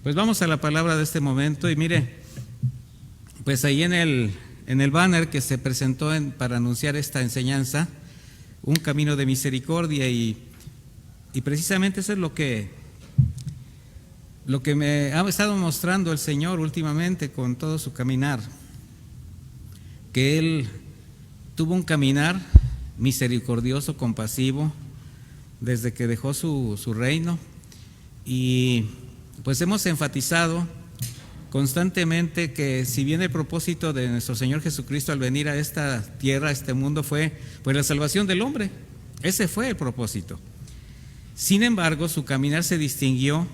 Pues vamos a la palabra de este momento y mire, pues ahí en el banner que se presentó para anunciar esta enseñanza, un camino de misericordia y precisamente eso es lo que me ha estado mostrando el Señor últimamente con todo su caminar, que Él tuvo un caminar misericordioso, compasivo, desde que dejó su reino, y pues hemos enfatizado constantemente que si bien el propósito de nuestro Señor Jesucristo al venir a esta tierra, a este mundo, fue pues la salvación del hombre, ese fue el propósito. Sin embargo, su caminar se distinguió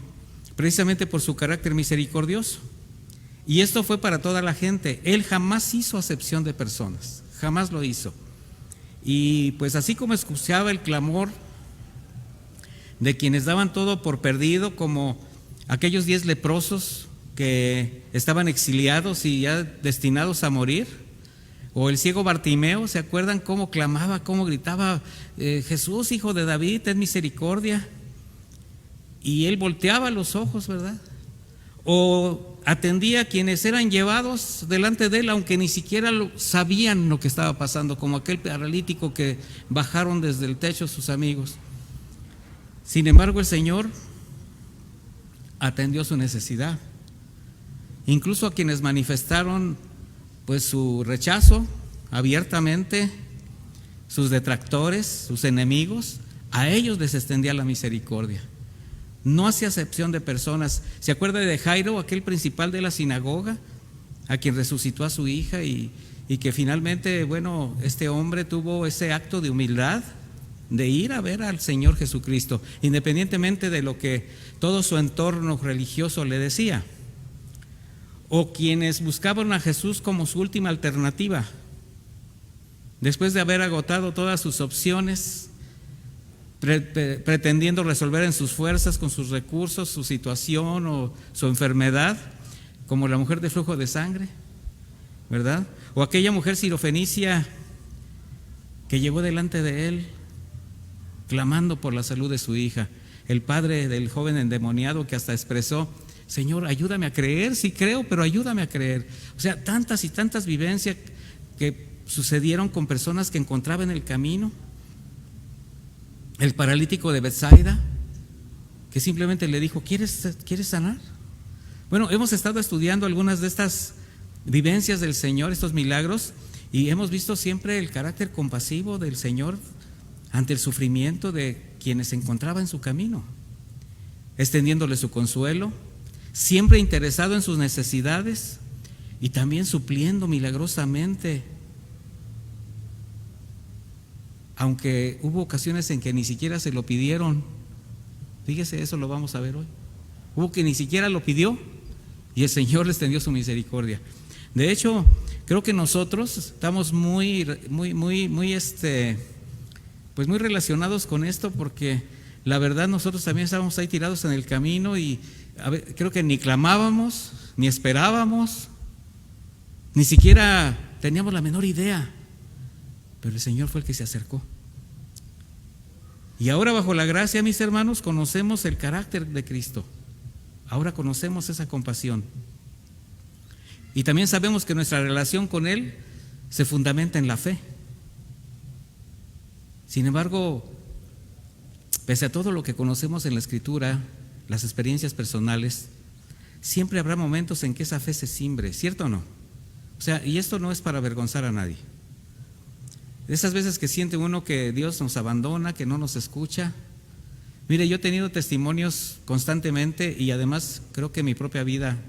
precisamente por su carácter misericordioso, y esto fue para toda la gente. Él jamás hizo acepción de personas, jamás lo hizo. Y pues así como escuchaba el clamor de quienes daban todo por perdido, como aquellos 10 leprosos que estaban exiliados y ya destinados a morir, o el ciego Bartimeo, ¿se acuerdan cómo clamaba, cómo gritaba, Jesús, hijo de David, ten misericordia? Y él volteaba los ojos, ¿verdad? O atendía a quienes eran llevados delante de él, aunque ni siquiera sabían lo que estaba pasando, como aquel paralítico que bajaron desde el techo sus amigos. Sin embargo, el Señor atendió su necesidad, incluso a quienes manifestaron pues su rechazo abiertamente, sus detractores, sus enemigos, a ellos les extendía la misericordia. No hacía acepción de personas. ¿Se acuerda de Jairo, aquel principal de la sinagoga, a quien resucitó a su hija y que finalmente, bueno, este hombre tuvo ese acto de humildad de ir a ver al Señor Jesucristo, independientemente de lo que todo su entorno religioso le decía? O quienes buscaban a Jesús como su última alternativa, después de haber agotado todas sus opciones, pretendiendo resolver en sus fuerzas, con sus recursos, su situación o su enfermedad, como la mujer de flujo de sangre, ¿verdad? O aquella mujer sirofenicia que llegó delante de él clamando por la salud de su hija, el padre del joven endemoniado que hasta expresó: Señor, ayúdame a creer, sí creo, pero ayúdame a creer. O sea, tantas y tantas vivencias que sucedieron con personas que encontraba en el camino. El paralítico de Betsaida, que simplemente le dijo: ¿Quieres sanar? Bueno, hemos estado estudiando algunas de estas vivencias del Señor, estos milagros, y hemos visto siempre el carácter compasivo del Señor ante el sufrimiento de quienes se encontraban en su camino, extendiéndole su consuelo, siempre interesado en sus necesidades y también supliendo milagrosamente, aunque hubo ocasiones en que ni siquiera se lo pidieron. Fíjese, eso lo vamos a ver hoy. Hubo que ni siquiera lo pidió y el Señor les extendió su misericordia. De hecho, creo que nosotros estamos muy relacionados con esto, porque la verdad nosotros también estábamos ahí tirados en el camino y creo que ni clamábamos, ni esperábamos, ni siquiera teníamos la menor idea, pero el Señor fue el que se acercó. Y ahora, bajo la gracia, mis hermanos, conocemos el carácter de Cristo. Ahora conocemos esa compasión. Y también sabemos que nuestra relación con Él se fundamenta en la fe. Sin embargo, pese a todo lo que conocemos en la Escritura, las experiencias personales, siempre habrá momentos en que esa fe se cimbre, ¿cierto o no? O sea, y esto no es para avergonzar a nadie. Esas veces que siente uno que Dios nos abandona, que no nos escucha. Mire, yo he tenido testimonios constantemente y además creo que en mi propia vida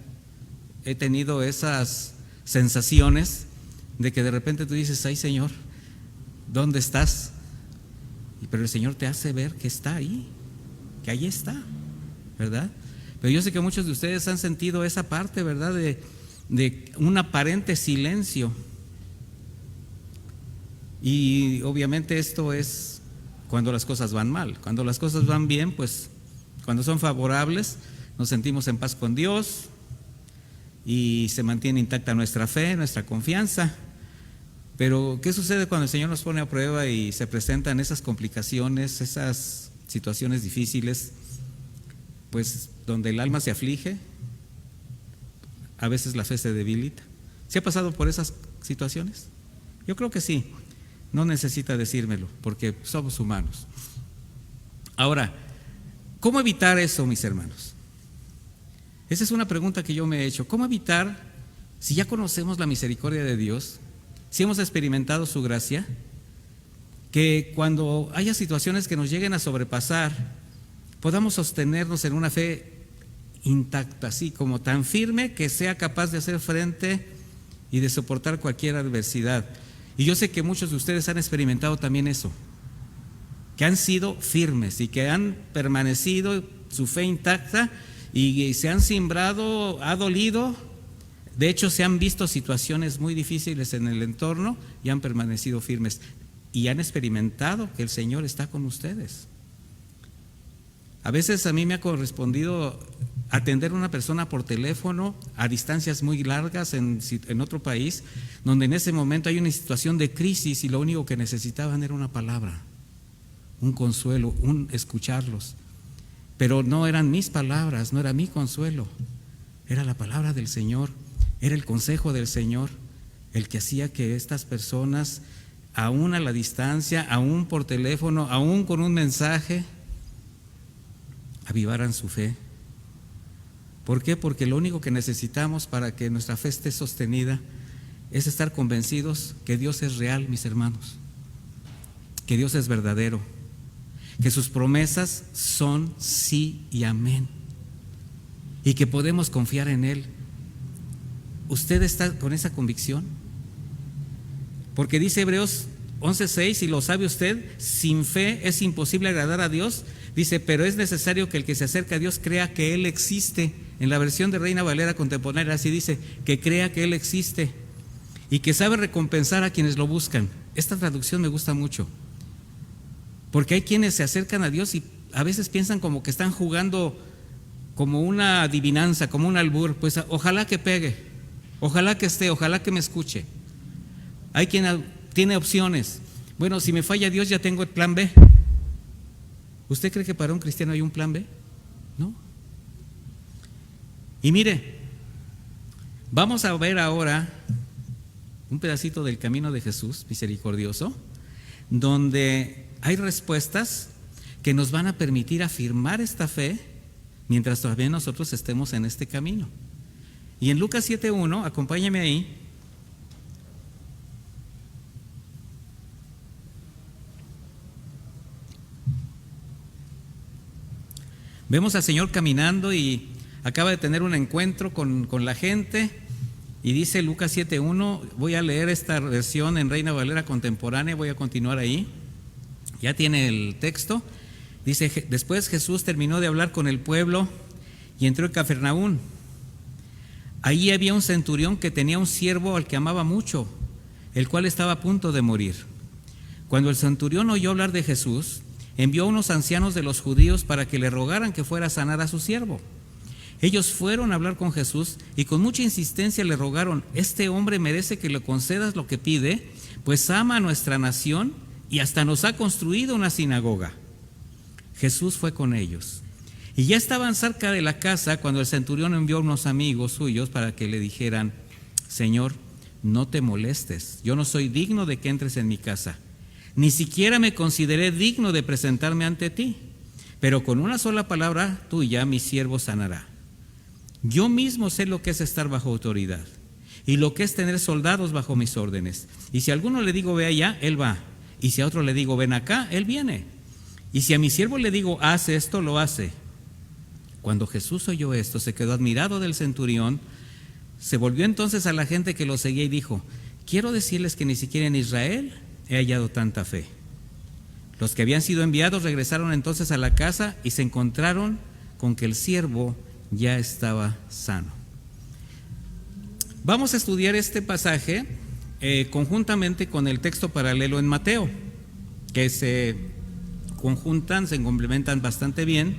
he tenido esas sensaciones de que de repente tú dices: ay, Señor, ¿dónde estás? Pero el Señor te hace ver que está ahí, que ahí está, ¿verdad? Pero yo sé que muchos de ustedes han sentido esa parte, ¿verdad? De un aparente silencio. Y obviamente esto es cuando las cosas van mal. Cuando las cosas van bien, pues cuando son favorables, nos sentimos en paz con Dios y se mantiene intacta nuestra fe, nuestra confianza. Pero ¿qué sucede cuando el Señor nos pone a prueba y se presentan esas complicaciones, esas situaciones difíciles, pues donde el alma se aflige, a veces la fe se debilita. ¿Se ha pasado por esas situaciones? Yo creo que sí. No necesita decírmelo, porque somos humanos. Ahora, ¿cómo evitar eso, mis hermanos? Esa es una pregunta que yo me he hecho. ¿Cómo evitar, si ya conocemos la misericordia de Dios, si hemos experimentado su gracia, que cuando haya situaciones que nos lleguen a sobrepasar, podamos sostenernos en una fe intacta, así como tan firme que sea capaz de hacer frente y de soportar cualquier adversidad? Y yo sé que muchos de ustedes han experimentado también eso, que han sido firmes y que han permanecido su fe intacta y se han simbrado, ha dolido. De hecho, se han visto situaciones muy difíciles en el entorno y han permanecido firmes y han experimentado que el Señor está con ustedes. A veces a mí me ha correspondido atender a una persona por teléfono a distancias muy largas en otro país, donde en ese momento hay una situación de crisis y lo único que necesitaban era una palabra, un consuelo, un escucharlos. Pero no eran mis palabras, no era mi consuelo, era la palabra del Señor, era el consejo del Señor, el que hacía que estas personas, aún a la distancia, aún por teléfono, aún con un mensaje, avivaran su fe. ¿Por qué? Porque lo único que necesitamos para que nuestra fe esté sostenida es estar convencidos que Dios es real, mis hermanos, que Dios es verdadero, que sus promesas son sí y amén, y que podemos confiar en Él. ¿Usted está con esa convicción? Porque dice Hebreos 11:6, y lo sabe usted, sin fe es imposible agradar a Dios. Dice, pero es necesario que el que se acerca a Dios crea que Él existe. En la versión de Reina Valera contemporánea así dice, que crea que Él existe y que sabe recompensar a quienes lo buscan. Esta traducción me gusta mucho, porque hay quienes se acercan a Dios y a veces piensan como que están jugando como una adivinanza, como un albur. Pues ojalá que pegue, ojalá que esté, ojalá que me escuche. Hay quien tiene opciones. Bueno, si me falla Dios ya tengo el plan B. ¿Usted cree que para un cristiano hay un plan B? No. Y mire, vamos a ver ahora un pedacito del camino de Jesús misericordioso, donde hay respuestas que nos van a permitir afirmar esta fe mientras todavía nosotros estemos en este camino. Y en Lucas 7:1, acompáñame ahí. Vemos al Señor caminando y acaba de tener un encuentro con la gente, y dice Lucas 7:1, voy a leer esta versión en Reina Valera contemporánea, voy a continuar ahí, ya tiene el texto. Dice, después Jesús terminó de hablar con el pueblo y entró en Cafarnaúm. Allí había un centurión que tenía un siervo al que amaba mucho, el cual estaba a punto de morir. Cuando el centurión oyó hablar de Jesús, envió a unos ancianos de los judíos para que le rogaran que fuera a sanar a su siervo. Ellos fueron a hablar con Jesús y con mucha insistencia le rogaron, este hombre merece que le concedas lo que pide, pues ama a nuestra nación y hasta nos ha construido una sinagoga. Jesús fue con ellos y ya estaban cerca de la casa cuando el centurión envió a unos amigos suyos para que le dijeran, Señor, no te molestes, yo no soy digno de que entres en mi casa. Ni siquiera me consideré digno de presentarme ante ti, pero con una sola palabra tuya mi siervo sanará. Yo mismo sé lo que es estar bajo autoridad y lo que es tener soldados bajo mis órdenes. Y si a alguno le digo ve allá, él va. Y si a otro le digo ven acá, él viene. Y si a mi siervo le digo haz esto, lo hace. Cuando Jesús oyó esto, se quedó admirado del centurión. Se volvió entonces a la gente que lo seguía y dijo, quiero decirles que ni siquiera en Israel he hallado tanta fe. Los que habían sido enviados regresaron entonces a la casa y se encontraron con que el siervo ya estaba sano. Vamos a estudiar este pasaje conjuntamente con el texto paralelo en Mateo, que se conjuntan, se complementan bastante bien.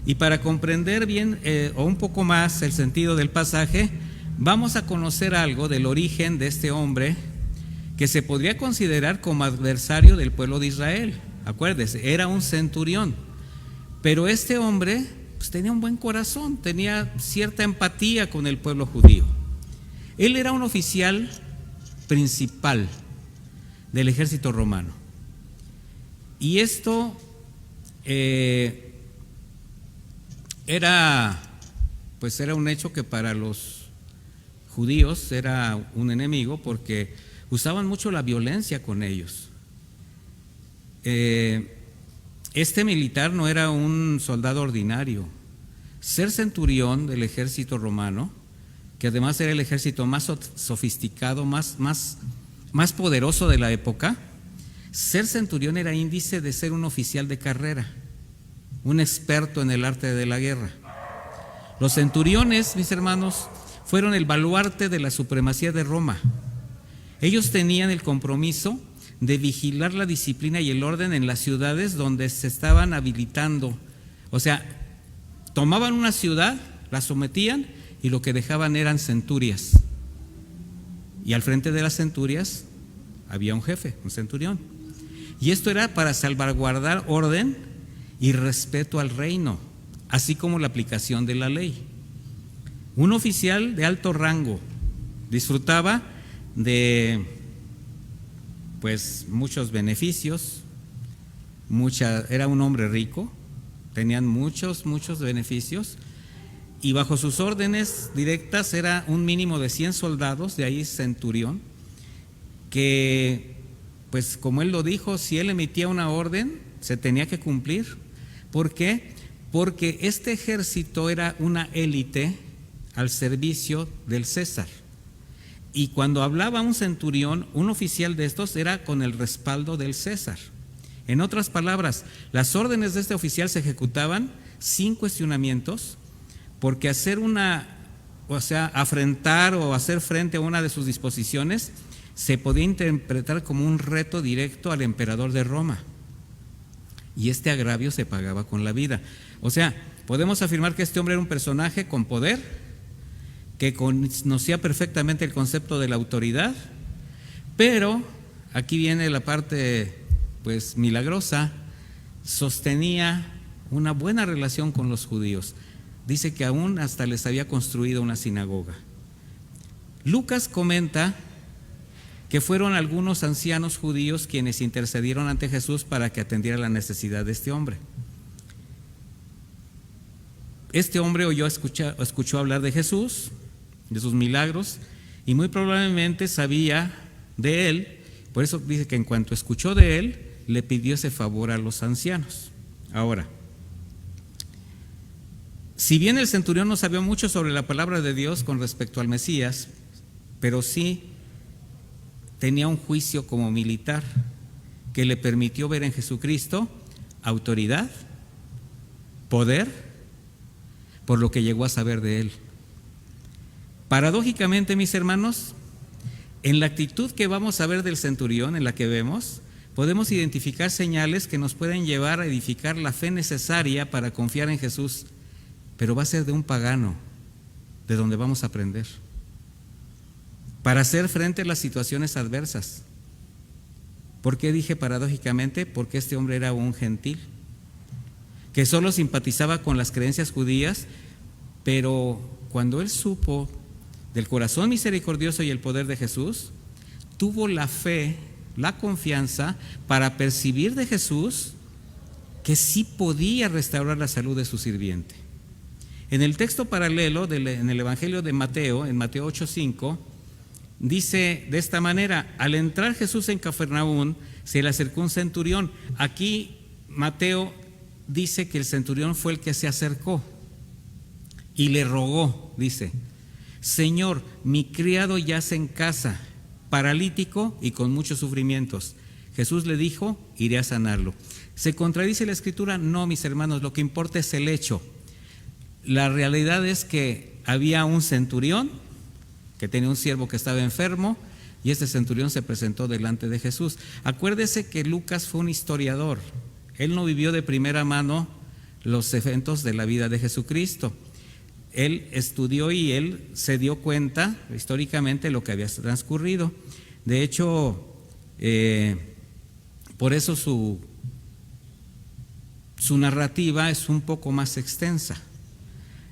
Y para comprender bien o un poco más el sentido del pasaje, vamos a conocer algo del origen de este hombre que se podría considerar como adversario del pueblo de Israel. Acuérdese, era un centurión, pero este hombre pues tenía un buen corazón, tenía cierta empatía con el pueblo judío. Él era un oficial principal del ejército romano. Y esto era un hecho que para los judíos era un enemigo, porque usaban mucho la violencia con ellos. Este militar no era un soldado ordinario. Ser centurión del ejército romano, que además era el ejército más sofisticado, más poderoso de la época, ser centurión era índice de ser un oficial de carrera, un experto en el arte de la guerra. Los centuriones, mis hermanos, fueron el baluarte de la supremacía de Roma. Ellos tenían el compromiso de vigilar la disciplina y el orden en las ciudades donde se estaban habilitando. O sea, tomaban una ciudad, la sometían y lo que dejaban eran centurias. Y al frente de las centurias había un jefe, un centurión. Y esto era para salvaguardar orden y respeto al reino, así como la aplicación de la ley. Un oficial de alto rango disfrutaba de muchos beneficios, era un hombre rico, tenían muchos beneficios, y bajo sus órdenes directas era un mínimo de 100 soldados, de ahí centurión, que como él lo dijo, si él emitía una orden, se tenía que cumplir. ¿Por qué? Porque este ejército era una élite al servicio del César. Y cuando hablaba un centurión, un oficial de estos era con el respaldo del César. En otras palabras, las órdenes de este oficial se ejecutaban sin cuestionamientos, porque afrentar o hacer frente a una de sus disposiciones se podía interpretar como un reto directo al emperador de Roma. Y este agravio se pagaba con la vida. O sea, podemos afirmar que este hombre era un personaje con poder, que conocía perfectamente el concepto de la autoridad, pero aquí viene la parte milagrosa, sostenía una buena relación con los judíos. Dice que aún hasta les había construido una sinagoga. Lucas comenta que fueron algunos ancianos judíos quienes intercedieron ante Jesús para que atendiera la necesidad de este hombre. Este hombre escuchó hablar de Jesús, de sus milagros, y muy probablemente sabía de él. Por eso dice que en cuanto escuchó de él, le pidió ese favor a los ancianos. Ahora, si bien el centurión no sabía mucho sobre la palabra de Dios con respecto al Mesías, pero sí tenía un juicio como militar que le permitió ver en Jesucristo autoridad, poder, por lo que llegó a saber de él. Paradójicamente, mis hermanos, en la actitud que vamos a ver del centurión, en la que vemos, podemos identificar señales que nos pueden llevar a edificar la fe necesaria para confiar en Jesús, pero va a ser de un pagano, de donde vamos a aprender, para hacer frente a las situaciones adversas. ¿Por qué dije paradójicamente? Porque este hombre era un gentil, que solo simpatizaba con las creencias judías, pero cuando él supo del corazón misericordioso y el poder de Jesús, tuvo la fe, la confianza para percibir de Jesús que sí podía restaurar la salud de su sirviente. En el texto paralelo en el Evangelio de Mateo, en Mateo 8:5, dice de esta manera: al entrar Jesús en Cafarnaúm, se le acercó un centurión. Aquí Mateo dice que el centurión fue el que se acercó y le rogó, dice: Señor, mi criado yace en casa, paralítico y con muchos sufrimientos. Jesús le dijo: iré a sanarlo. ¿Se contradice la Escritura? No, mis hermanos, lo que importa es el hecho. La realidad es que había un centurión que tenía un siervo que estaba enfermo, y este centurión se presentó delante de Jesús. Acuérdese que Lucas fue un historiador. Él no vivió de primera mano los eventos de la vida de Jesucristo. Él estudió y él se dio cuenta históricamente lo que había transcurrido. De hecho, por eso su su narrativa es un poco más extensa.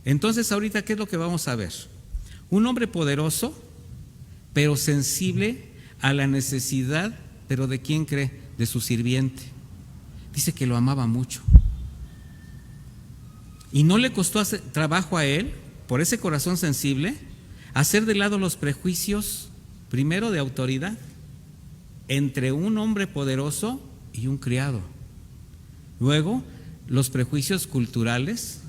Entonces, ahorita, ¿qué es lo que vamos a ver? Un hombre poderoso, pero sensible a la necesidad, pero ¿de quién cree? De su sirviente. Dice que lo amaba mucho. Y no le costó trabajo a él, por ese corazón sensible, hacer de lado los prejuicios, primero de autoridad, entre un hombre poderoso y un criado. Luego, los prejuicios culturales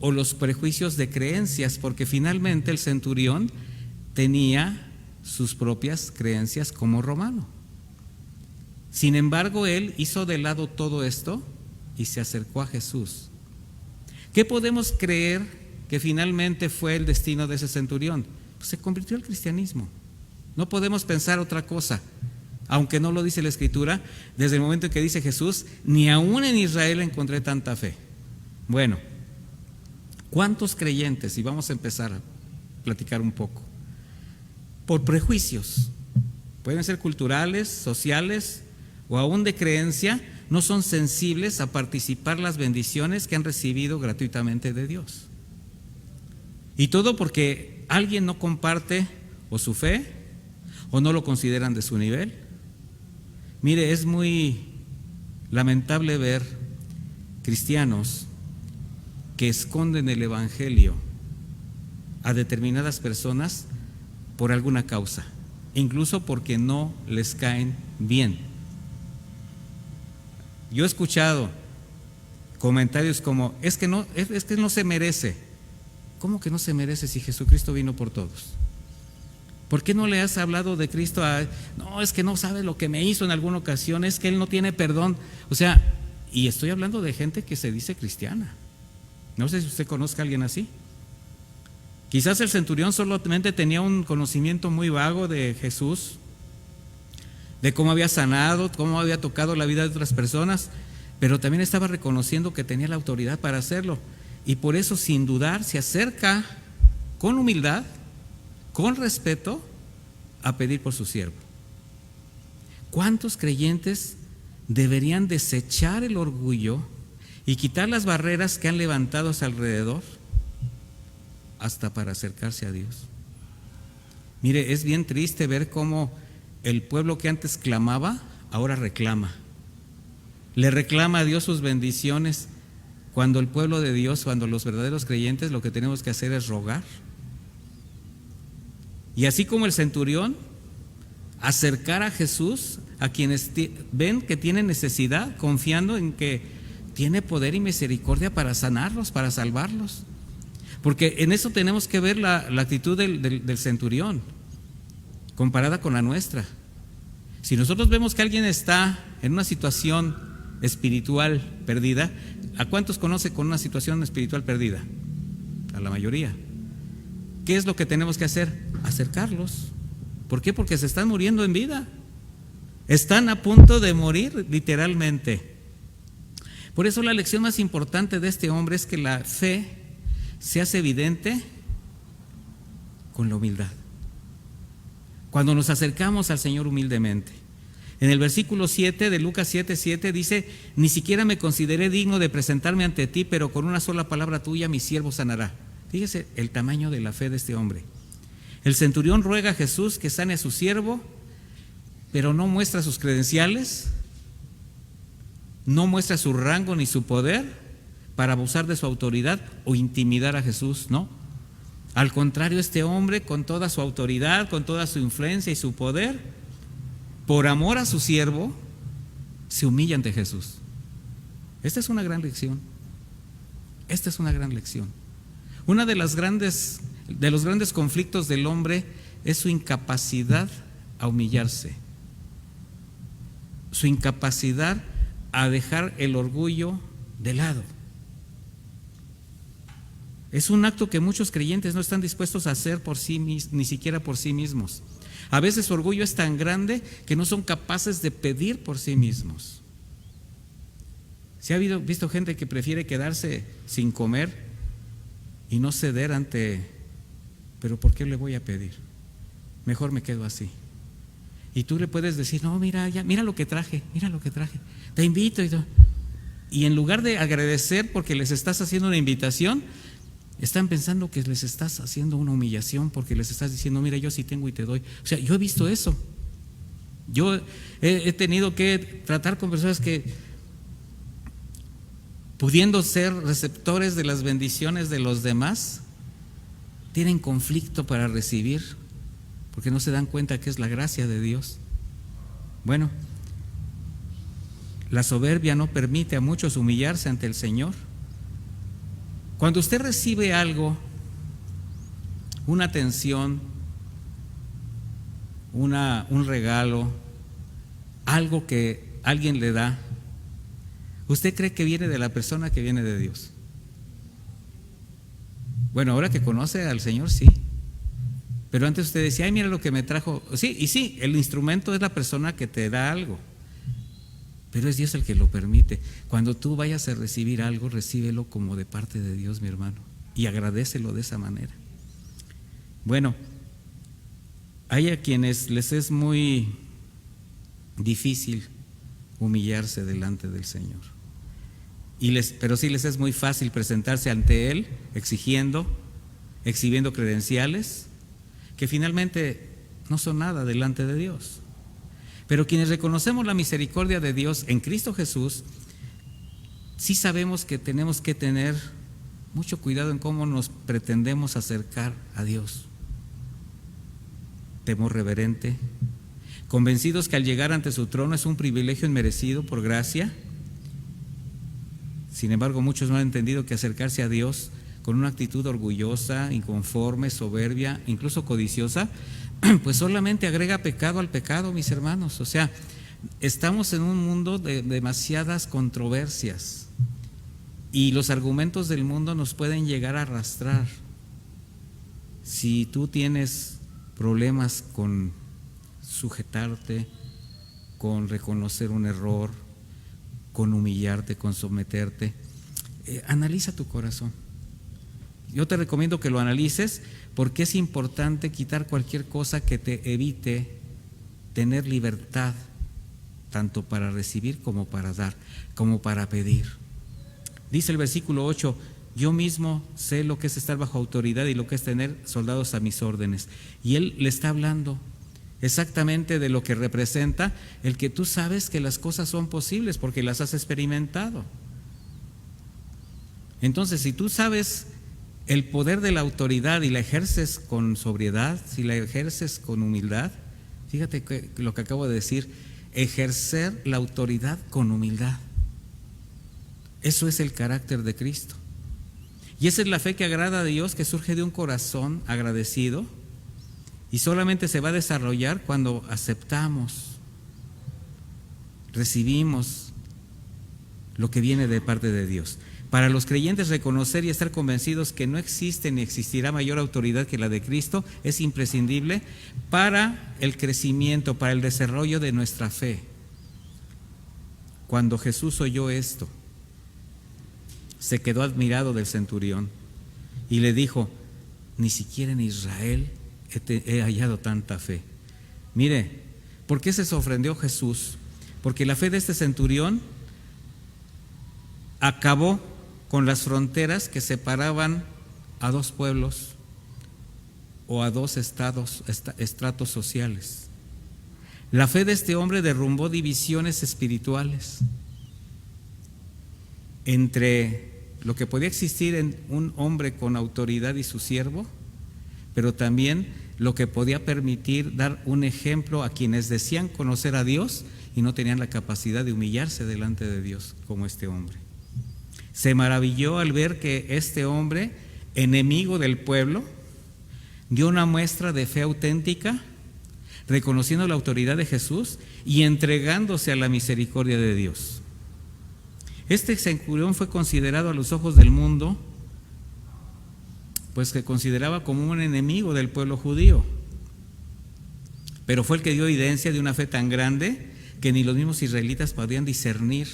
o los prejuicios de creencias, porque finalmente el centurión tenía sus propias creencias como romano. Sin embargo, él hizo de lado todo esto y se acercó a Jesús. ¿Qué podemos creer que finalmente fue el destino de ese centurión? Pues se convirtió al cristianismo. No podemos pensar otra cosa, aunque no lo dice la Escritura, desde el momento en que dice Jesús, ni aún en Israel encontré tanta fe. Bueno, ¿cuántos creyentes? Y vamos a empezar a platicar un poco. Por prejuicios, pueden ser culturales, sociales o aún de creencia, no son sensibles a participar las bendiciones que han recibido gratuitamente de Dios. Y todo porque alguien no comparte o su fe o no lo consideran de su nivel. Mire, es muy lamentable ver cristianos que esconden el evangelio a determinadas personas por alguna causa, incluso porque no les caen bien. Yo he escuchado comentarios como, es que no se merece. ¿Cómo que no se merece si Jesucristo vino por todos? ¿Por qué no le has hablado de Cristo no, es que no sabe lo que me hizo en alguna ocasión, es que Él no tiene perdón? O sea, y estoy hablando de gente que se dice cristiana. No sé si usted conozca a alguien así. Quizás el centurión solamente tenía un conocimiento muy vago de Jesús, de cómo había sanado, cómo había tocado la vida de otras personas, pero también estaba reconociendo que tenía la autoridad para hacerlo. Y por eso, sin dudar, se acerca con humildad, con respeto, a pedir por su siervo. ¿Cuántos creyentes deberían desechar el orgullo y quitar las barreras que han levantado a su alrededor hasta para acercarse a Dios? Mire, es bien triste ver cómo el pueblo que antes clamaba, ahora reclama. Le reclama a Dios sus bendiciones, cuando el pueblo de Dios, cuando los verdaderos creyentes, lo que tenemos que hacer es rogar. Y así como el centurión, acercar a Jesús a quienes ven que tienen necesidad, confiando en que tiene poder y misericordia para sanarlos, para salvarlos. Porque en eso tenemos que ver la actitud del centurión comparada con la nuestra. Si nosotros vemos que alguien está en una situación espiritual perdida, ¿a cuántos conoce con una situación espiritual perdida? A la mayoría. ¿Qué es lo que tenemos que hacer? Acercarlos. ¿Por qué? Porque se están muriendo en vida. Están a punto de morir literalmente. Por eso la lección más importante de este hombre es que la fe se hace evidente con la humildad. Cuando nos acercamos al Señor humildemente. En el versículo 7 de Lucas 7:7 dice, ni siquiera me consideré digno de presentarme ante ti, pero con una sola palabra tuya mi siervo sanará. Fíjese el tamaño de la fe de este hombre. El centurión ruega a Jesús que sane a su siervo, pero no muestra sus credenciales, no muestra su rango ni su poder para abusar de su autoridad o intimidar a Jesús, ¿no? Al contrario, este hombre, con toda su autoridad, con toda su influencia y su poder, por amor a su siervo, se humilla ante Jesús. Esta es una gran lección. Esta es una gran lección. Una de los grandes conflictos del hombre es su incapacidad a humillarse, su incapacidad a dejar el orgullo de lado. Es un acto que muchos creyentes no están dispuestos a hacer por sí mismos, ni siquiera por sí mismos. A veces su orgullo es tan grande que no son capaces de pedir por sí mismos. ¿Se ha visto gente que prefiere quedarse sin comer y no ceder ante, pero ¿por qué le voy a pedir? Mejor me quedo así. Y tú le puedes decir, no, mira lo que traje, te invito. Y en lugar de agradecer porque les estás haciendo una invitación, están pensando que les estás haciendo una humillación porque les estás diciendo, mira, yo sí tengo y te doy. O sea, yo he visto eso. Yo he tenido que tratar con personas que, pudiendo ser receptores de las bendiciones de los demás, tienen conflicto para recibir porque no se dan cuenta que es la gracia de Dios. Bueno, la soberbia no permite a muchos humillarse ante el Señor. Cuando usted recibe algo, una atención, un regalo, algo que alguien le da, ¿usted cree que viene de la persona, que viene de Dios? Bueno, ahora que conoce al Señor, sí. Pero antes usted decía, ay, mira lo que me trajo. Sí, y sí, el instrumento es la persona que te da algo, pero es Dios el que lo permite. Cuando tú vayas a recibir algo, recíbelo como de parte de Dios, mi hermano, y agradécelo de esa manera. Bueno, hay a quienes les es muy difícil humillarse delante del Señor, pero sí les es muy fácil presentarse ante Él exhibiendo credenciales que finalmente no son nada delante de Dios. Pero quienes reconocemos la misericordia de Dios en Cristo Jesús, sí sabemos que tenemos que tener mucho cuidado en cómo nos pretendemos acercar a Dios. Temor reverente, convencidos que al llegar ante su trono es un privilegio inmerecido por gracia. Sin embargo, muchos no han entendido que acercarse a Dios con una actitud orgullosa, inconforme, soberbia, incluso codiciosa, pues solamente agrega pecado al pecado, mis hermanos. O sea, estamos en un mundo de demasiadas controversias y los argumentos del mundo nos pueden llegar a arrastrar. Si tú tienes problemas con sujetarte, con reconocer un error, con humillarte, con someterte, analiza tu corazón. Yo te recomiendo que lo analices, porque es importante quitar cualquier cosa que te evite tener libertad, tanto para recibir como para dar, como para pedir. Dice el versículo 8, yo mismo sé lo que es estar bajo autoridad y lo que es tener soldados a mis órdenes. Y él le está hablando exactamente de lo que representa el que tú sabes que las cosas son posibles porque las has experimentado. Entonces, si tú sabes el poder de la autoridad y la ejerces con sobriedad, si la ejerces con humildad, fíjate lo que acabo de decir, ejercer la autoridad con humildad. Eso es el carácter de Cristo. Y esa es la fe que agrada a Dios, que surge de un corazón agradecido y solamente se va a desarrollar cuando aceptamos, recibimos lo que viene de parte de Dios. Para los creyentes, reconocer y estar convencidos que no existe ni existirá mayor autoridad que la de Cristo es imprescindible para el crecimiento, para el desarrollo de nuestra fe. Cuando Jesús oyó esto, se quedó admirado del centurión y le dijo, ni siquiera en Israel he hallado tanta fe. Mire, ¿por qué se sorprendió Jesús? Porque la fe de este centurión acabó con las fronteras que separaban a dos pueblos o a dos estratos sociales. La fe de este hombre derrumbó divisiones espirituales entre lo que podía existir en un hombre con autoridad y su siervo, pero también lo que podía permitir dar un ejemplo a quienes decían conocer a Dios y no tenían la capacidad de humillarse delante de Dios como este hombre. Se maravilló al ver que este hombre, enemigo del pueblo, dio una muestra de fe auténtica, reconociendo la autoridad de Jesús y entregándose a la misericordia de Dios. Este centurión fue considerado a los ojos del mundo, pues que consideraba como un enemigo del pueblo judío, pero fue el que dio evidencia de una fe tan grande que ni los mismos israelitas podían discernir.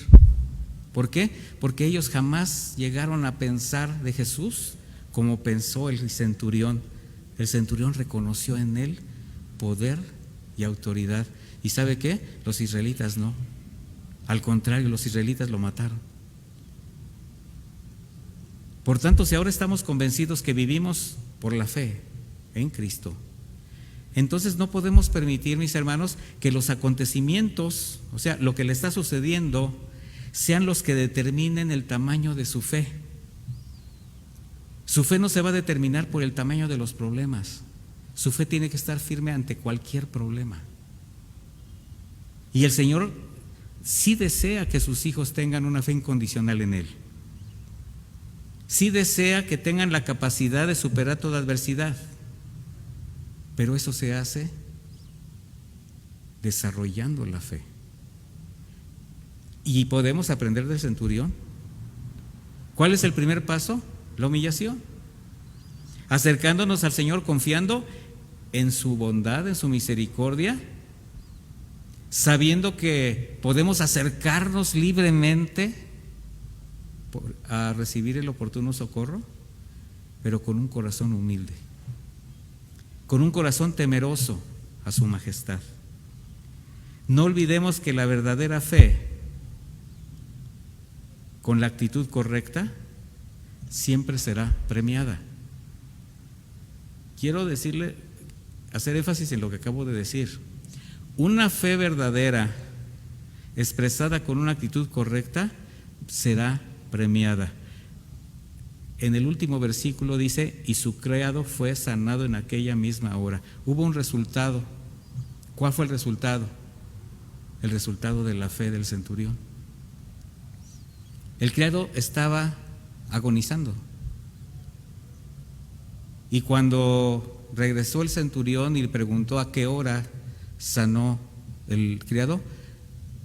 ¿Por qué? Porque ellos jamás llegaron a pensar de Jesús como pensó el centurión. El centurión reconoció en él poder y autoridad. ¿Y sabe qué? Los israelitas no. Al contrario, los israelitas lo mataron. Por tanto, si ahora estamos convencidos que vivimos por la fe en Cristo, entonces no podemos permitir, mis hermanos, que los acontecimientos, o sea, lo que le está sucediendo, sean los que determinen el tamaño de su fe. Su fe no se va a determinar por el tamaño de los problemas. Su fe tiene que estar firme ante cualquier problema. Y el Señor sí desea que sus hijos tengan una fe incondicional en Él. Sí desea que tengan la capacidad de superar toda adversidad. Pero eso se hace desarrollando la fe. Y podemos aprender del centurión. ¿Cuál es el primer paso? La humillación. Acercándonos al Señor confiando en su bondad, en su misericordia, sabiendo que podemos acercarnos libremente a recibir el oportuno socorro, pero con un corazón humilde, con un corazón temeroso a su majestad. No olvidemos que la verdadera fe, con la actitud correcta, siempre será premiada. Quiero hacer énfasis en lo que acabo de decir. Una fe verdadera, expresada con una actitud correcta, será premiada. En el último versículo dice: y su criado fue sanado en aquella misma hora. Hubo un resultado. ¿Cuál fue el resultado? El resultado de la fe del centurión. El criado estaba agonizando. Y cuando regresó el centurión y le preguntó a qué hora sanó el criado,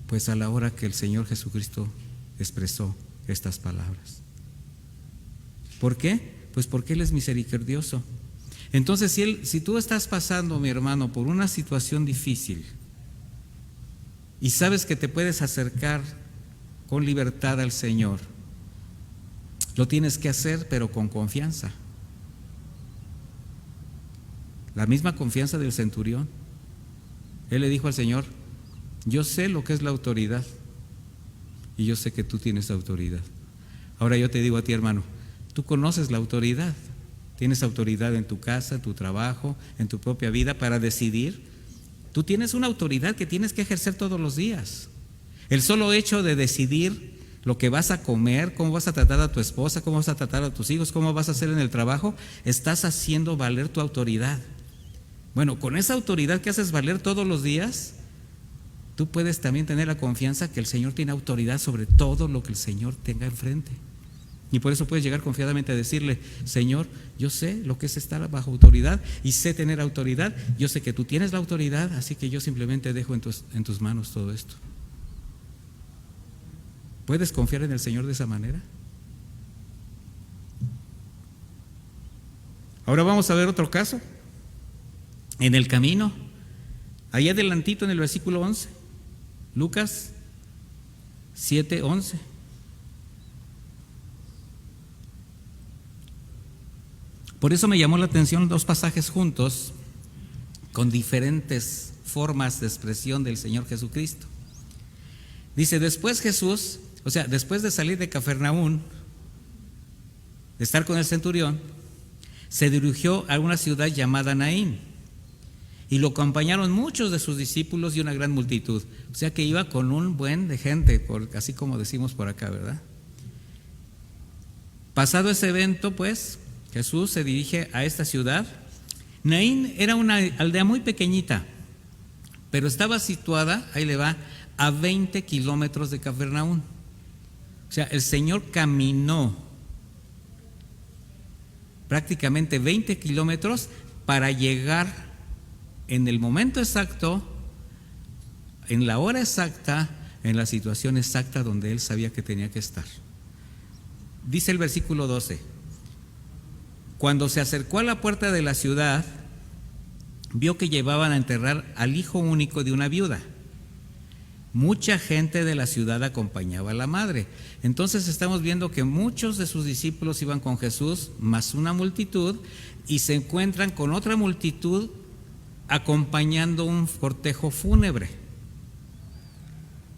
pues a la hora que el Señor Jesucristo expresó estas palabras. ¿Por qué? Pues porque Él es misericordioso. Entonces, si tú estás pasando, mi hermano, por una situación difícil y sabes que te puedes acercar con libertad al Señor, lo tienes que hacer, pero con confianza. La misma confianza del centurión. Él le dijo al Señor: yo sé lo que es la autoridad y yo sé que tú tienes autoridad. Ahora yo te digo a ti, hermano, tú conoces la autoridad. Tienes autoridad en tu casa, en tu trabajo, en tu propia vida para decidir. Tú tienes una autoridad que tienes que ejercer todos los días. El solo hecho de decidir lo que vas a comer, cómo vas a tratar a tu esposa, cómo vas a tratar a tus hijos, cómo vas a hacer en el trabajo, estás haciendo valer tu autoridad. Bueno, con esa autoridad que haces valer todos los días, tú puedes también tener la confianza que el Señor tiene autoridad sobre todo lo que el Señor tenga enfrente. Y por eso puedes llegar confiadamente a decirle: Señor, yo sé lo que es estar bajo autoridad y sé tener autoridad. Yo sé que tú tienes la autoridad, así que yo simplemente dejo en tus manos todo esto. ¿Puedes confiar en el Señor de esa manera? Ahora vamos a ver otro caso. En el camino, ahí adelantito en el versículo 11, Lucas 7:11. Por eso me llamó la atención dos pasajes juntos con diferentes formas de expresión del Señor Jesucristo. Dice: después Jesús, o sea, después de salir de Cafarnaúm, de estar con el centurión, se dirigió a una ciudad llamada Naín, y lo acompañaron muchos de sus discípulos y una gran multitud. O sea que iba con un buen de gente, así como decimos por acá, ¿verdad? Pasado ese evento, pues, Jesús se dirige a esta ciudad. Naín era una aldea muy pequeñita, pero estaba situada, ahí le va, a 20 kilómetros de Cafarnaúm. O sea, el Señor caminó prácticamente 20 kilómetros para llegar en el momento exacto, en la hora exacta, en la situación exacta donde Él sabía que tenía que estar. Dice el versículo 12: cuando se acercó a la puerta de la ciudad, vio que llevaban a enterrar al hijo único de una viuda. Mucha gente de la ciudad acompañaba a la madre. Entonces estamos viendo que muchos de sus discípulos iban con Jesús, más una multitud, y se encuentran con otra multitud acompañando un cortejo fúnebre.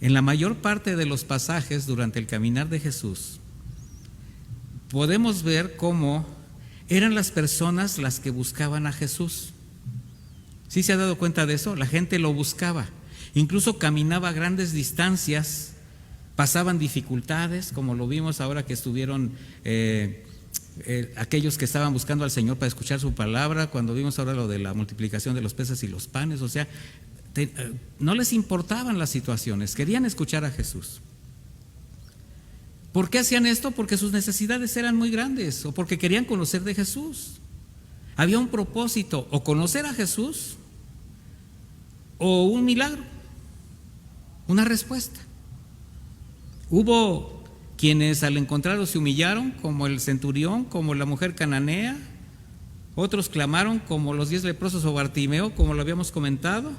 En la mayor parte de los pasajes durante el caminar de Jesús, podemos ver cómo eran las personas las que buscaban a Jesús. ¿Sí se ha dado cuenta de eso? La gente lo buscaba, incluso caminaba grandes distancias, pasaban dificultades, como lo vimos ahora que estuvieron aquellos que estaban buscando al Señor para escuchar su palabra, cuando vimos ahora lo de la multiplicación de los peces y los panes. O sea, no les importaban las situaciones, querían escuchar a Jesús. ¿Por qué hacían esto? Porque sus necesidades eran muy grandes o porque querían conocer de Jesús. Había un propósito, o conocer a Jesús o un milagro, una respuesta. Hubo quienes al encontrarlo se humillaron, como el centurión, como la mujer cananea. Otros clamaron, como los 10 leprosos o Bartimeo, como lo habíamos comentado.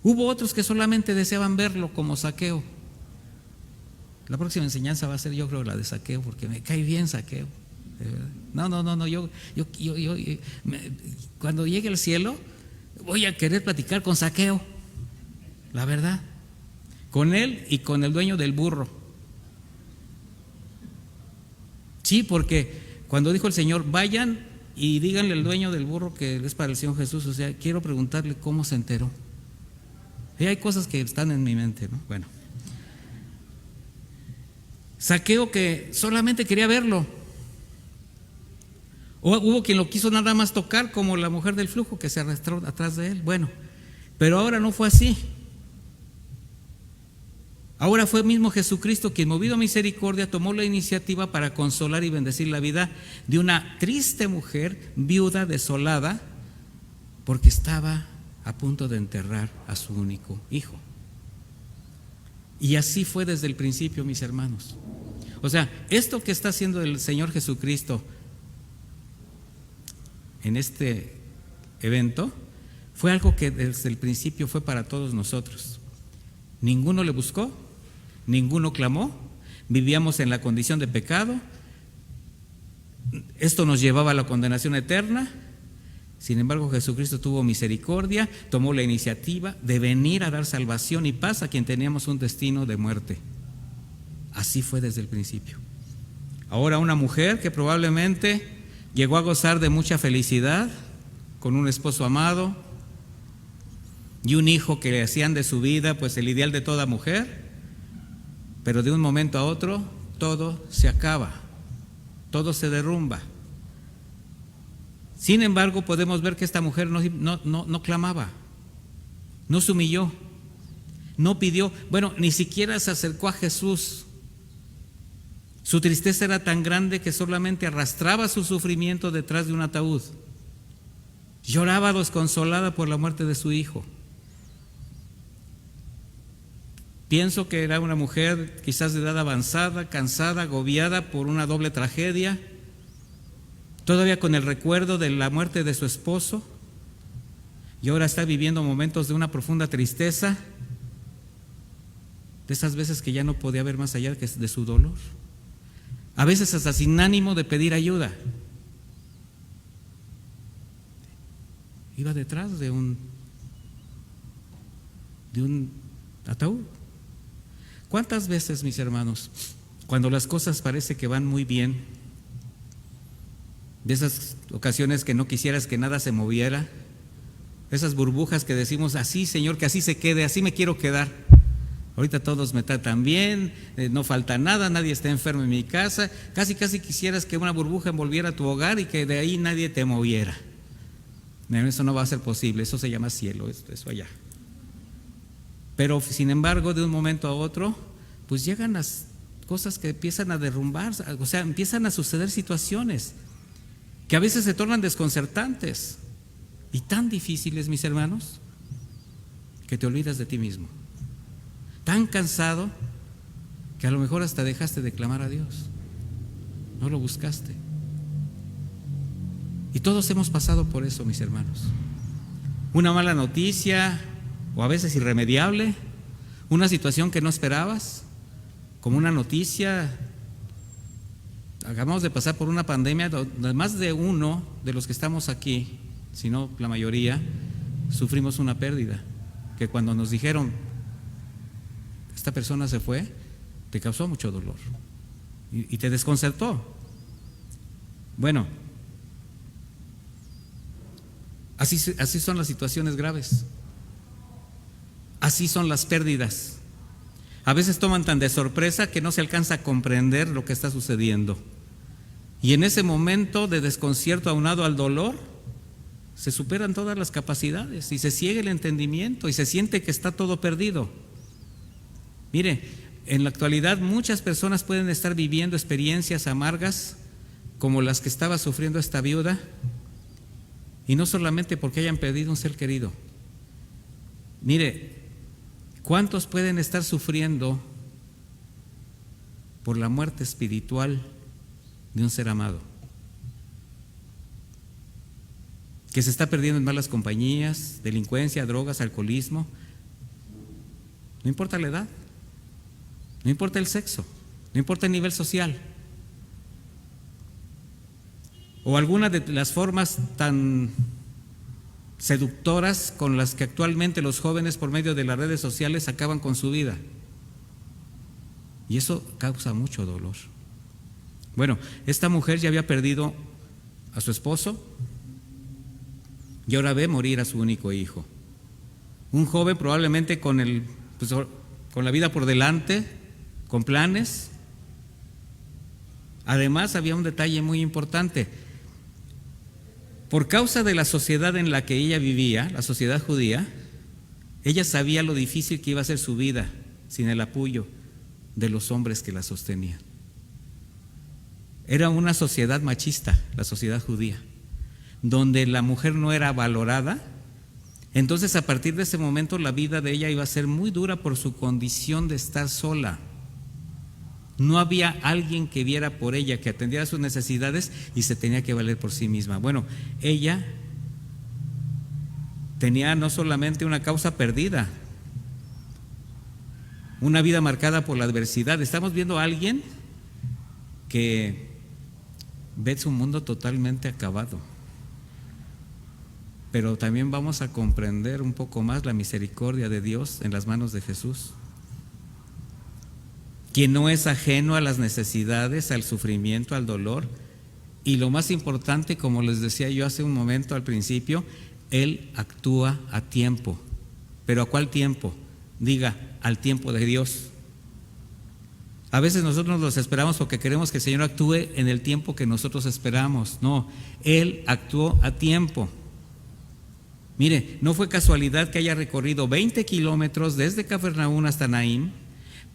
Hubo otros que solamente deseaban verlo, como Zaqueo. La próxima enseñanza va a ser, yo creo, la de Zaqueo, porque me cae bien Zaqueo. No, yo cuando llegue al cielo voy a querer platicar con Zaqueo, la verdad, con él y con el dueño del burro. Sí, porque cuando dijo el Señor, vayan y díganle al dueño del burro que es para el Señor Jesús, o sea, quiero preguntarle cómo se enteró. Y hay cosas que están en mi mente, ¿no? Bueno, Zaqueo que solamente quería verlo. O hubo quien lo quiso nada más tocar, como la mujer del flujo que se arrastró atrás de él. Bueno, pero ahora no fue así. Ahora fue mismo Jesucristo quien, movido a misericordia, tomó la iniciativa para consolar y bendecir la vida de una triste mujer viuda, desolada, porque estaba a punto de enterrar a su único hijo. Y así fue desde el principio, mis hermanos. O sea, esto que está haciendo el Señor Jesucristo en este evento fue algo que desde el principio fue para todos nosotros. Ninguno le buscó, ninguno clamó, vivíamos en la condición de pecado. Esto nos llevaba a la condenación eterna. Sin embargo, Jesucristo tuvo misericordia, tomó la iniciativa de venir a dar salvación y paz a quien teníamos un destino de muerte. Así fue desde el principio. Ahora una mujer que probablemente llegó a gozar de mucha felicidad con un esposo amado y un hijo que le hacían de su vida pues el ideal de toda mujer, pero de un momento a otro todo se acaba, todo se derrumba. Sin embargo, podemos ver que esta mujer no clamaba, no se humilló, no pidió, bueno, ni siquiera se acercó a Jesús. Su tristeza era tan grande que solamente arrastraba su sufrimiento detrás de un ataúd. Lloraba desconsolada por la muerte de su hijo. Pienso que era una mujer quizás de edad avanzada, cansada, agobiada por una doble tragedia, todavía con el recuerdo de la muerte de su esposo, y ahora está viviendo momentos de una profunda tristeza, de esas veces que ya no podía ver más allá de su dolor, a veces hasta sin ánimo de pedir ayuda. Iba detrás de un ataúd. ¿Cuántas veces, mis hermanos, cuando las cosas parece que van muy bien, de esas ocasiones que no quisieras que nada se moviera, esas burbujas que decimos, así Señor, que así se quede, así me quiero quedar, ahorita todos me tratan bien, no falta nada, nadie está enfermo en mi casa, casi quisieras que una burbuja envolviera tu hogar y que de ahí nadie te moviera? Eso no va a ser posible, eso se llama cielo, eso allá. Pero sin embargo, de un momento a otro, pues llegan las cosas que empiezan a derrumbar, o sea, empiezan a suceder situaciones que a veces se tornan desconcertantes y tan difíciles, mis hermanos, que te olvidas de ti mismo. Tan cansado que a lo mejor hasta dejaste de clamar a Dios, no lo buscaste. Y todos hemos pasado por eso, mis hermanos. Una mala noticia, o a veces irremediable, una situación que no esperabas, como una noticia. Acabamos de pasar por una pandemia donde más de uno de los que estamos aquí, si no la mayoría, sufrimos una pérdida, que cuando nos dijeron esta persona se fue, te causó mucho dolor. y te desconcertó. Bueno, así son las situaciones graves. Así son las pérdidas. A veces toman tan de sorpresa que no se alcanza a comprender lo que está sucediendo. Y en ese momento de desconcierto aunado al dolor, se superan todas las capacidades y se ciega el entendimiento y se siente que está todo perdido. Mire, en la actualidad muchas personas pueden estar viviendo experiencias amargas como las que estaba sufriendo esta viuda, y no solamente porque hayan perdido un ser querido. Mire, ¿cuántos pueden estar sufriendo por la muerte espiritual de un ser amado? Que se está perdiendo en malas compañías, delincuencia, drogas, alcoholismo. No importa la edad, no importa el sexo, no importa el nivel social, o alguna de las formas tan seductoras con las que actualmente los jóvenes por medio de las redes sociales acaban con su vida. Y eso causa mucho dolor. Bueno, esta mujer ya había perdido a su esposo y ahora ve morir a su único hijo. Un joven probablemente con la vida por delante, con planes. Además, había un detalle muy importante. Por causa de la sociedad en la que ella vivía, la sociedad judía, ella sabía lo difícil que iba a ser su vida sin el apoyo de los hombres que la sostenían. Era una sociedad machista, la sociedad judía, donde la mujer no era valorada. Entonces, a partir de ese momento, la vida de ella iba a ser muy dura por su condición de estar sola. No había alguien que viera por ella, que atendiera sus necesidades, y se tenía que valer por sí misma. Bueno, ella tenía no solamente una causa perdida, una vida marcada por la adversidad. Estamos viendo a alguien que ve su mundo totalmente acabado. Pero también vamos a comprender un poco más la misericordia de Dios en las manos de Jesús, quien no es ajeno a las necesidades, al sufrimiento, al dolor, y lo más importante, como les decía yo hace un momento al principio, Él actúa a tiempo. ¿Pero a cuál tiempo? Diga, al tiempo de Dios. A veces nosotros nos esperamos porque queremos que el Señor actúe en el tiempo que nosotros esperamos. No, Él actuó a tiempo. Mire, no fue casualidad que haya recorrido 20 kilómetros desde Cafarnaúm hasta Naín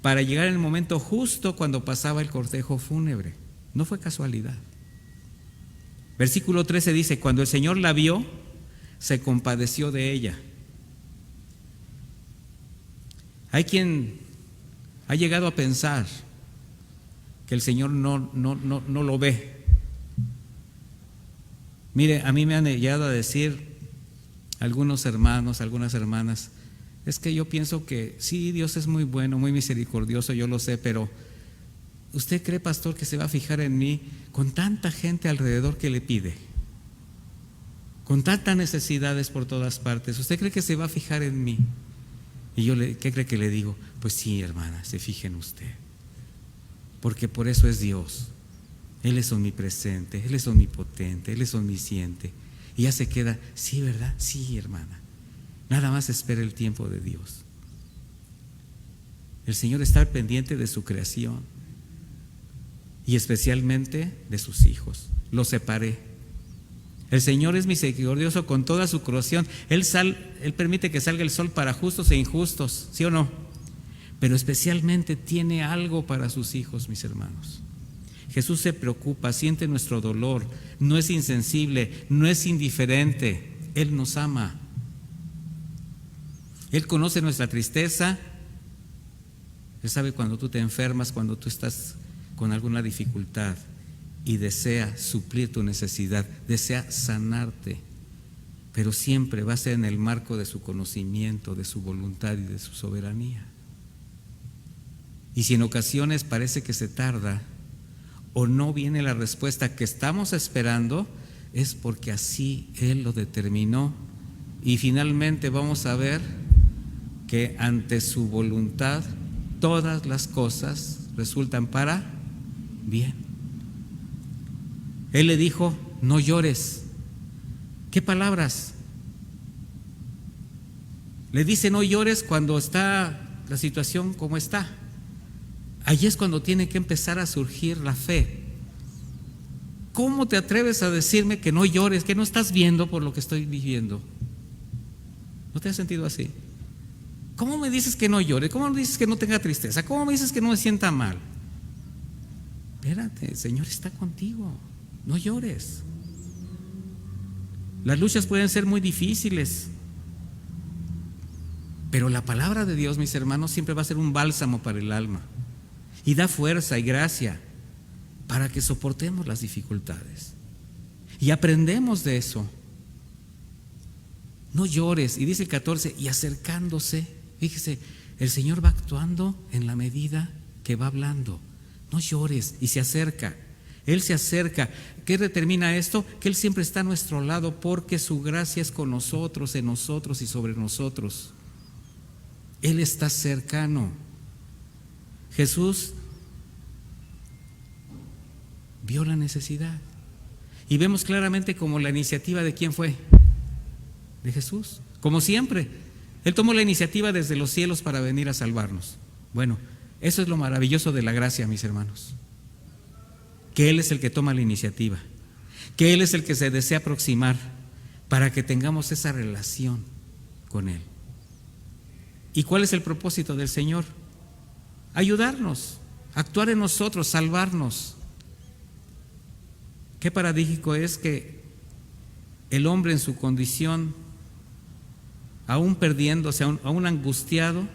para llegar en el momento justo cuando pasaba el cortejo fúnebre. No fue casualidad. Versículo 13 dice: cuando el Señor la vio, se compadeció de ella. Hay quien ha llegado a pensar que el Señor no lo ve. Mire, a mí me han llegado a decir algunos hermanos, algunas hermanas: es que yo pienso que sí, Dios es muy bueno, muy misericordioso, yo lo sé, pero ¿usted cree, pastor, que se va a fijar en mí con tanta gente alrededor que le pide? Con tantas necesidades por todas partes, ¿usted cree que se va a fijar en mí? Y yo, ¿qué cree que le digo? Pues sí, hermana, se fije en usted, porque por eso es Dios. Él es omnipresente, Él es omnipotente, Él es omnisciente. Y ya se queda, sí, ¿verdad? Sí, hermana. Nada más espera el tiempo de Dios. El Señor está pendiente de su creación y especialmente de sus hijos. Los separé. El Señor es misericordioso con toda su creación. Él permite que salga el sol para justos e injustos, ¿sí o no? Pero especialmente tiene algo para sus hijos, mis hermanos. Jesús se preocupa, siente nuestro dolor, no es insensible, no es indiferente. Él nos ama. Él conoce nuestra tristeza. Él sabe cuando tú te enfermas, cuando tú estás con alguna dificultad, y desea suplir tu necesidad, desea sanarte, pero siempre va a ser en el marco de su conocimiento, de su voluntad y de su soberanía. Y si en ocasiones parece que se tarda o no viene la respuesta que estamos esperando, es porque así Él lo determinó. Y finalmente vamos a ver que ante su voluntad todas las cosas resultan para bien. Él le dijo, no llores. ¿Qué palabras? Le dice, no llores cuando está la situación como está. Allí es cuando tiene que empezar a surgir la fe. ¿Cómo te atreves a decirme que no llores, que no estás viendo por lo que estoy viviendo? ¿No te has sentido así? ¿Cómo me dices que no llore? ¿Cómo me dices que no tenga tristeza? ¿Cómo me dices que no me sienta mal? Espérate, el Señor está contigo. No llores. Las luchas pueden ser muy difíciles, pero la palabra de Dios, mis hermanos, siempre va a ser un bálsamo para el alma y da fuerza y gracia para que soportemos las dificultades y aprendemos de eso. No llores. Y dice el 14, y acercándose, fíjese, el Señor va actuando en la medida que va hablando. No llores. Y se acerca. Él se acerca. ¿Qué determina esto? Que Él siempre está a nuestro lado, porque su gracia es con nosotros, en nosotros y sobre nosotros. Él está cercano. Jesús vio la necesidad. Y vemos claramente como la iniciativa de quién fue. De Jesús. Como siempre, Él tomó la iniciativa desde los cielos para venir a salvarnos. Bueno, eso es lo maravilloso de la gracia, mis hermanos. Que Él es el que toma la iniciativa, que Él es el que se desea aproximar para que tengamos esa relación con Él. ¿Y cuál es el propósito del Señor? Ayudarnos, actuar en nosotros, salvarnos. Qué paradójico es que el hombre en su condición, aún perdiéndose, aún angustiado,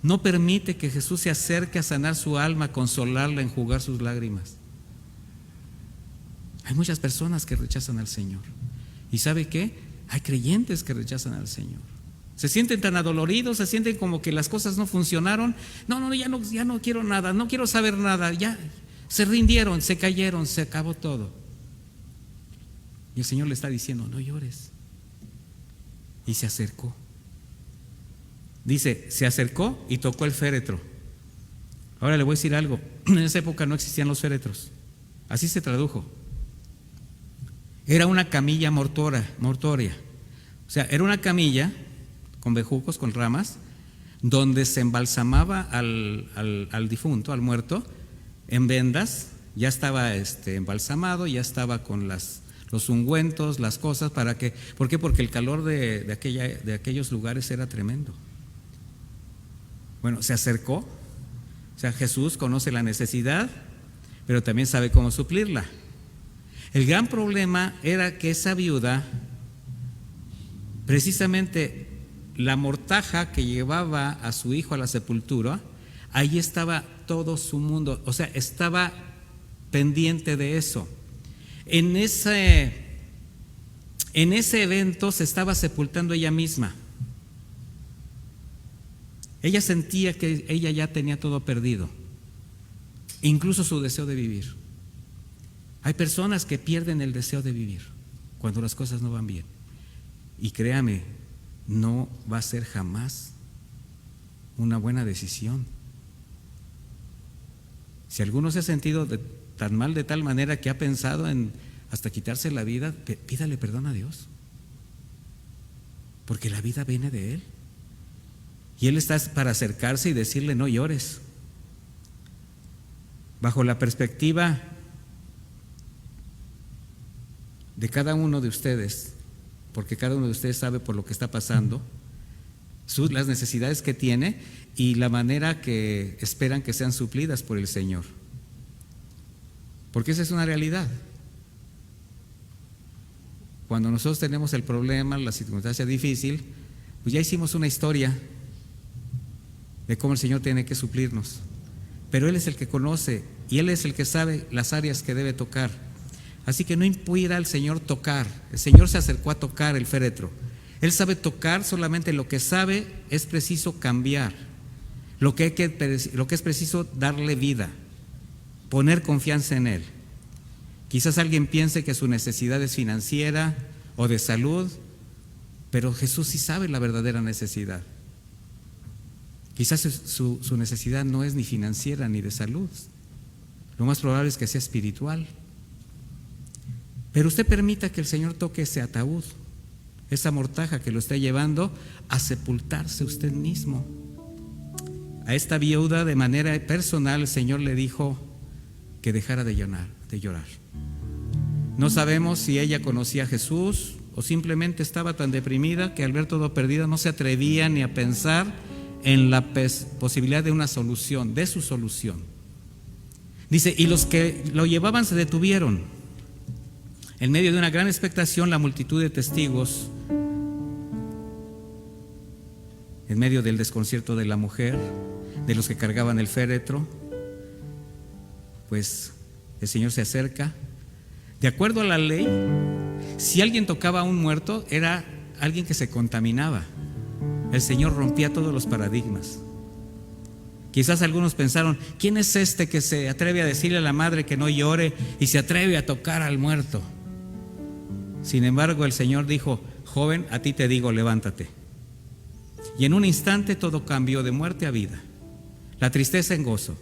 no permite que Jesús se acerque a sanar su alma, a consolarla, a enjugar sus lágrimas. Hay muchas personas que rechazan al Señor. ¿Y sabe qué? Hay creyentes que rechazan al Señor. Se sienten tan adoloridos, se sienten como que las cosas no funcionaron. No, ya no quiero nada, no quiero saber nada. Ya se rindieron, se cayeron, se acabó todo. Y el Señor le está diciendo, no llores. Y se acercó. Dice, se acercó y tocó el féretro. Ahora le voy a decir algo. En esa época no existían los féretros. Así se tradujo. Era una camilla mortuoria. O sea, era una camilla con bejucos, con ramas, donde se embalsamaba al difunto, al muerto, en vendas. Ya estaba embalsamado, ya estaba con los ungüentos, las cosas, ¿para qué? ¿Por qué? Porque el calor de aquellos lugares era tremendo. Bueno, se acercó. O sea, Jesús conoce la necesidad, pero también sabe cómo suplirla. El gran problema era que esa viuda, precisamente la mortaja que llevaba a su hijo a la sepultura, ahí estaba todo su mundo, o sea, estaba pendiente de eso. En ese evento se estaba sepultando ella misma. Ella sentía que ella ya tenía todo perdido, incluso su deseo de vivir. Hay personas que pierden el deseo de vivir cuando las cosas no van bien. Y créame, no va a ser jamás una buena decisión. Si alguno se ha sentido tan mal de tal manera que ha pensado en hasta quitarse la vida, pídale perdón a Dios, porque la vida viene de Él y Él está para acercarse y decirle no llores. Bajo la perspectiva de cada uno de ustedes, porque cada uno de ustedes sabe por lo que está pasando, las necesidades que tiene y la manera que esperan que sean suplidas por el Señor. Porque esa es una realidad. Cuando nosotros tenemos el problema, la circunstancia difícil, pues ya hicimos una historia de cómo el Señor tiene que suplirnos. Pero Él es el que conoce y Él es el que sabe las áreas que debe tocar. Así que no impida al Señor tocar. El Señor se acercó a tocar el féretro. Él sabe tocar, solamente lo que sabe es preciso cambiar. Lo que es preciso darle vida, poner confianza en Él. Quizás alguien piense que su necesidad es financiera o de salud, pero Jesús sí sabe la verdadera necesidad. Quizás su necesidad no es ni financiera ni de salud. Lo más probable es que sea espiritual. Pero usted permita que el Señor toque ese ataúd, esa mortaja que lo está llevando a sepultarse usted mismo. A esta viuda, de manera personal, el Señor le dijo que dejara de llorar. No sabemos si ella conocía a Jesús o simplemente estaba tan deprimida que al ver todo perdido no se atrevía ni a pensar en la posibilidad de una solución, de su solución. Dice, y los que lo llevaban se detuvieron. En medio de una gran expectación, la multitud de testigos, en medio del desconcierto de la mujer, de los que cargaban el féretro, pues el Señor se acerca. De acuerdo a la ley, si alguien tocaba a un muerto, era alguien que se contaminaba. El Señor rompía todos los paradigmas. Quizás algunos pensaron, ¿quién es este que se atreve a decirle a la madre que no llore y se atreve a tocar al muerto? Sin embargo, el Señor dijo, joven, a ti te digo, levántate. Y en un instante todo cambió de muerte a vida, la tristeza en gozo.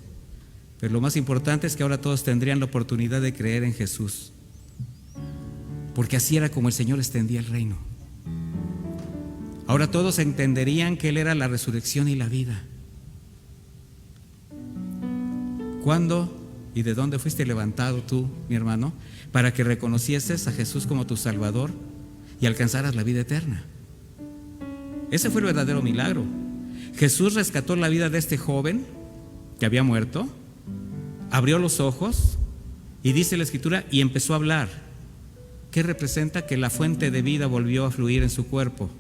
Pero lo más importante es que ahora todos tendrían la oportunidad de creer en Jesús, porque así era como el Señor extendía el reino. Ahora todos entenderían que Él era la resurrección y la vida. ¿Cuándo y de dónde fuiste levantado tú, mi hermano, para que reconocieses a Jesús como tu Salvador y alcanzaras la vida eterna? Ese fue el verdadero milagro. Jesús rescató la vida de este joven que había muerto, abrió los ojos y dice la Escritura, y empezó a hablar. ¿Qué representa? Que la fuente de vida volvió a fluir en su cuerpo.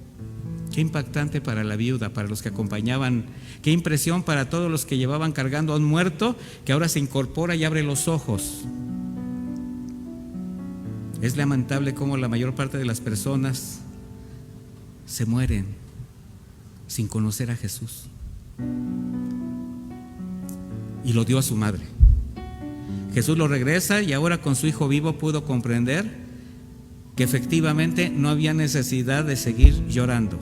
Qué impactante para la viuda, para los que acompañaban, qué impresión para todos los que llevaban cargando a un muerto que ahora se incorpora y abre los ojos. Es lamentable cómo la mayor parte de las personas se mueren sin conocer a Jesús. Y lo dio a su madre. Jesús lo regresa y ahora con su hijo vivo pudo comprender que efectivamente no había necesidad de seguir llorando.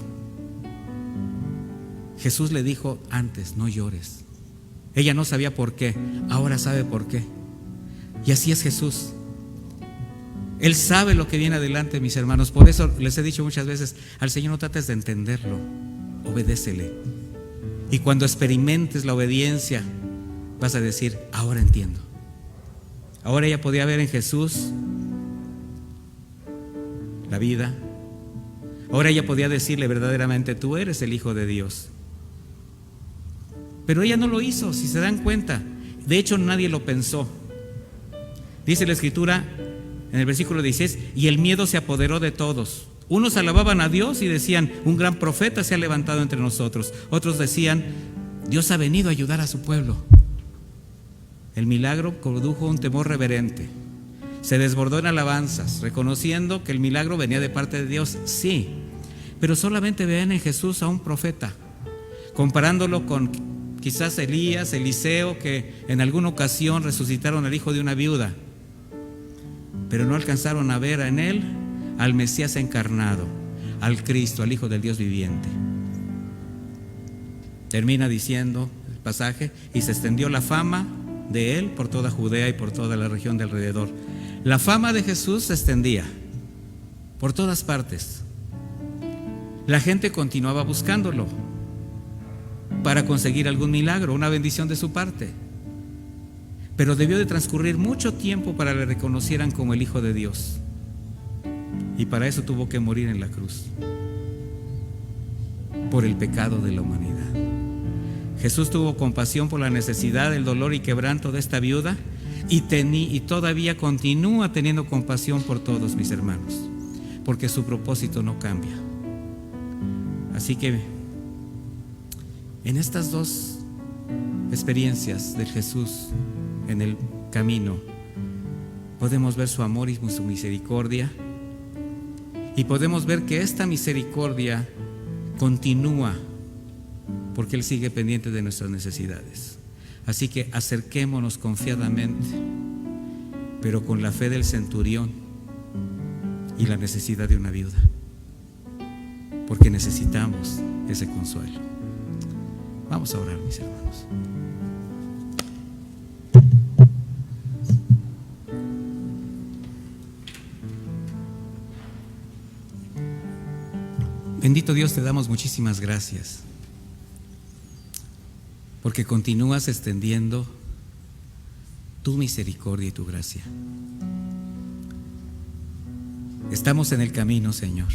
Jesús le dijo antes, no llores. Ella no sabía por qué, ahora sabe por qué. Y así es Jesús. Él sabe lo que viene adelante, mis hermanos. Por eso les he dicho muchas veces, al Señor no trates de entenderlo, obedécele. Y cuando experimentes la obediencia, vas a decir, ahora entiendo. Ahora ella podía ver en Jesús la vida. Ahora ella podía decirle verdaderamente, tú eres el Hijo de Dios. Pero ella no lo hizo, si se dan cuenta. De hecho, nadie lo pensó. Dice la Escritura en el versículo 16, y el miedo se apoderó de todos. Unos alababan a Dios y decían, un gran profeta se ha levantado entre nosotros. Otros decían, Dios ha venido a ayudar a su pueblo. El milagro produjo un temor reverente. Se desbordó en alabanzas, reconociendo que el milagro venía de parte de Dios, sí, pero solamente veían en Jesús a un profeta, comparándolo con quizás Elías, Eliseo, que en alguna ocasión resucitaron al hijo de una viuda, pero no alcanzaron a ver en él al Mesías encarnado, al Cristo, al Hijo del Dios viviente. Termina diciendo el pasaje, y se extendió la fama de él por toda Judea y por toda la región de alrededor. La fama de Jesús se extendía por todas partes. La gente continuaba buscándolo para conseguir algún milagro, una bendición de su parte. Pero debió de transcurrir mucho tiempo para que le reconocieran como el Hijo de Dios. Y para eso tuvo que morir en la cruz, por el pecado de la humanidad. Jesús tuvo compasión por la necesidad, el dolor y quebranto de esta viuda y todavía continúa teniendo compasión por todos, mis hermanos, porque su propósito no cambia. Así que en estas dos experiencias de Jesús en el camino podemos ver su amor y su misericordia, y podemos ver que esta misericordia continúa porque Él sigue pendiente de nuestras necesidades. Así que acerquémonos confiadamente, pero con la fe del centurión y la necesidad de una viuda, porque necesitamos ese consuelo. Vamos a orar, mis hermanos. Bendito Dios, te damos muchísimas gracias, porque continúas extendiendo tu misericordia y tu gracia. Estamos en el camino, Señor.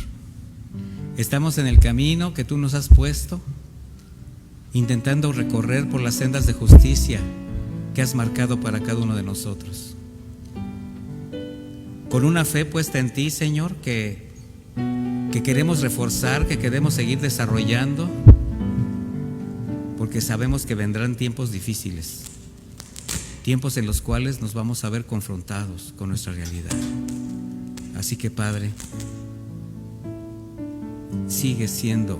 Estamos en el camino que tú nos has puesto, intentando recorrer por las sendas de justicia que has marcado para cada uno de nosotros. Con una fe puesta en ti, Señor, que queremos reforzar, que queremos seguir desarrollando, porque sabemos que vendrán tiempos difíciles, tiempos en los cuales nos vamos a ver confrontados con nuestra realidad. Así que, Padre, sigue siendo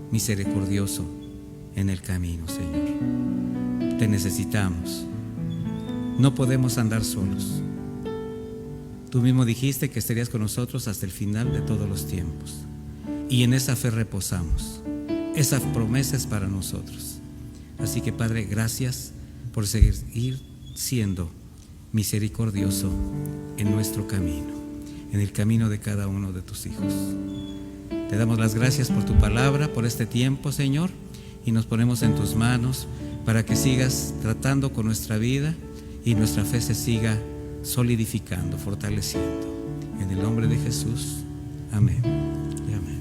misericordioso en el camino, Señor. Te necesitamos. No podemos andar solos. Tú mismo dijiste que estarías con nosotros hasta el final de todos los tiempos. Y en esa fe reposamos. Esa promesa es para nosotros. Así que, Padre, gracias por seguir siendo misericordioso en nuestro camino, en el camino de cada uno de tus hijos. Te damos las gracias por tu palabra, por este tiempo, Señor, y nos ponemos en tus manos para que sigas tratando con nuestra vida y nuestra fe se siga solidificando, fortaleciendo. En el nombre de Jesús, amén y amén.